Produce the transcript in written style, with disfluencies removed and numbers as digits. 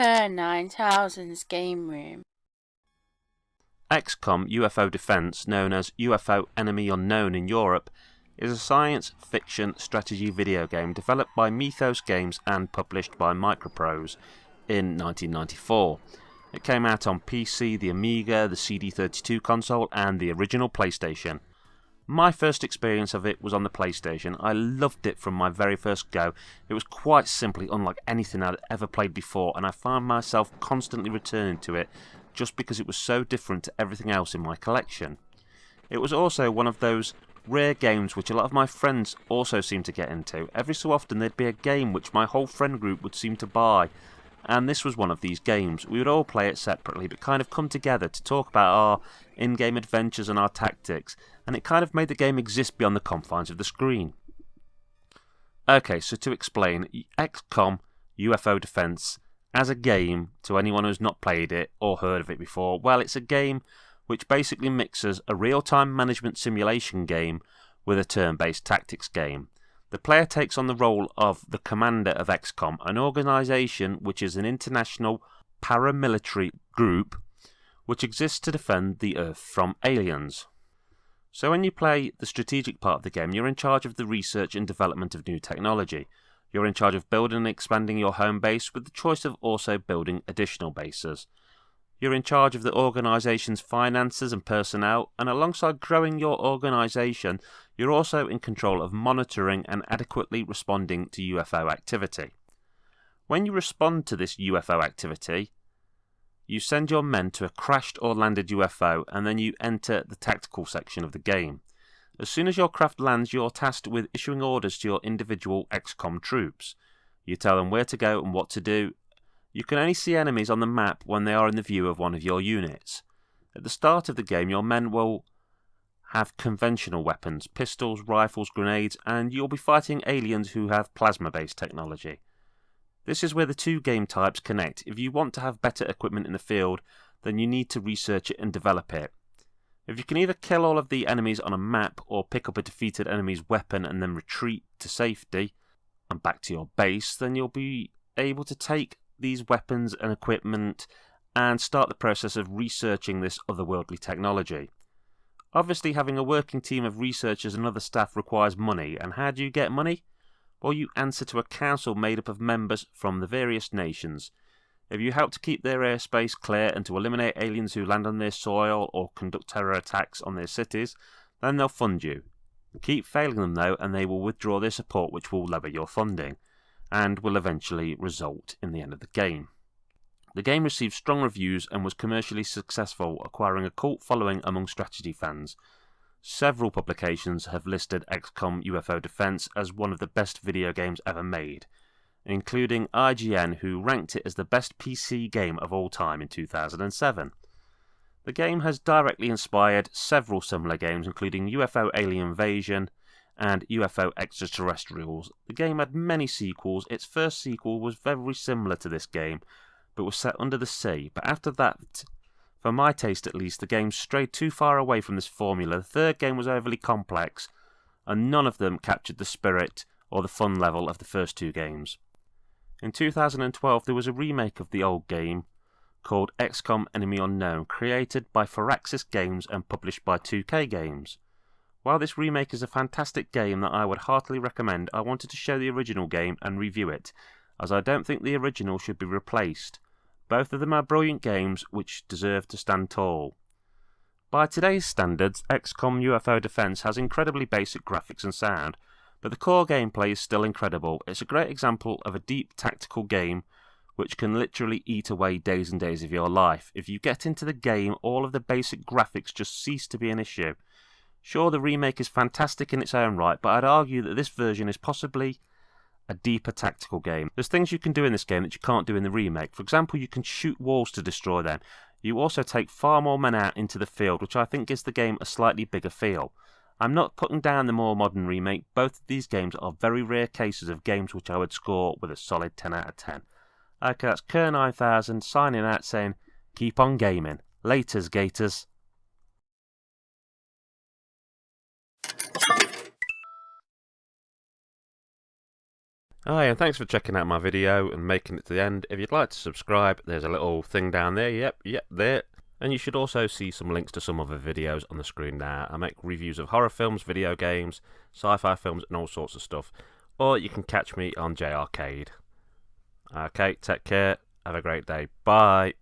Her 9000's Game Room. Xcom UFO Defense, known as UFO Enemy Unknown in Europe, is a science fiction strategy video game developed by Mythos Games and published by Microprose in 1994. It came out on PC, the Amiga, the CD32 console, and the original PlayStation. My first experience of it was on the PlayStation. I loved it from my very first go. It was quite simply unlike anything I'd ever played before, and I found myself constantly returning to it just because it was so different to everything else in my collection. It was also one of those rare games which a lot of my friends also seemed to get into. Every so often there'd be a game which my whole friend group would seem to buy, and this was one of these games. We would all play it separately, but kind of come together to talk about our in-game adventures and our tactics, and it kind of made the game exist beyond the confines of the screen. Okay, so to explain, XCOM UFO Defense as a game, to anyone who's not played it or heard of it before, well, it's a game which basically mixes a real-time management simulation game with a turn-based tactics game. The player takes on the role of the commander of XCOM, an organisation which is an international paramilitary group which exists to defend the Earth from aliens. So when you play the strategic part of the game, you're in charge of the research and development of new technology. You're in charge of building and expanding your home base with the choice of also building additional bases. You're in charge of the organisation's finances and personnel, and alongside growing your organisation, you're also in control of monitoring and adequately responding to UFO activity. When you respond to this UFO activity, you send your men to a crashed or landed UFO, and then you enter the tactical section of the game. As soon as your craft lands, you're tasked with issuing orders to your individual XCOM troops. You tell them where to go and what to do. You can only see enemies on the map when they are in the view of one of your units. At the start of the game, your men will have conventional weapons, pistols, rifles, grenades, and you'll be fighting aliens who have plasma-based technology. This is where the two game types connect. If you want to have better equipment in the field, then you need to research it and develop it. If you can either kill all of the enemies on a map or pick up a defeated enemy's weapon and then retreat to safety and back to your base, then you'll be able to take these weapons and equipment and start the process of researching this otherworldly technology. Obviously, having a working team of researchers and other staff requires money, and how do you get money? Well, you answer to a council made up of members from the various nations. If you help to keep their airspace clear and to eliminate aliens who land on their soil or conduct terror attacks on their cities, then they'll fund you. Keep failing them though, and they will withdraw their support, which will lower your funding, and will eventually result in the end of the game. The game received strong reviews and was commercially successful, acquiring a cult following among strategy fans. Several publications have listed XCOM UFO Defense as one of the best video games ever made, including IGN, who ranked it as the best PC game of all time in 2007. The game has directly inspired several similar games, including UFO Alien Invasion and UFO Extraterrestrials. The game had many sequels. Its first sequel was very similar to this game, but was set under the sea. But after that, for my taste at least, the game strayed too far away from this formula. The third game was overly complex, and none of them captured the spirit or the fun level of the first two games. In 2012, there was a remake of the old game called XCOM Enemy Unknown, created by Firaxis Games and published by 2K Games. While this remake is a fantastic game that I would heartily recommend, I wanted to show the original game and review it, as I don't think the original should be replaced. Both of them are brilliant games which deserve to stand tall. By today's standards, XCOM UFO Defense has incredibly basic graphics and sound, but the core gameplay is still incredible. It's a great example of a deep tactical game which can literally eat away days and days of your life. If you get into the game, all of the basic graphics just cease to be an issue. Sure, the remake is fantastic in its own right, but I'd argue that this version is possibly a deeper tactical game. There's things you can do in this game that you can't do in the remake. For example, you can shoot walls to destroy them. You also take far more men out into the field, which I think gives the game a slightly bigger feel. I'm not putting down the more modern remake. Both of these games are very rare cases of games which I would score with a solid 10 out of 10. Okay, that's Kerr9000 signing out saying, keep on gaming. Laters, Gators. Hi, and thanks for checking out my video and making it to the end. If you'd like to subscribe, there's a little thing down there. Yep, there. And you should also see some links to some other videos on the screen now. I make reviews of horror films, video games, sci-fi films, and all sorts of stuff. Or you can catch me on J Arcade. Okay, take care. Have a great day. Bye.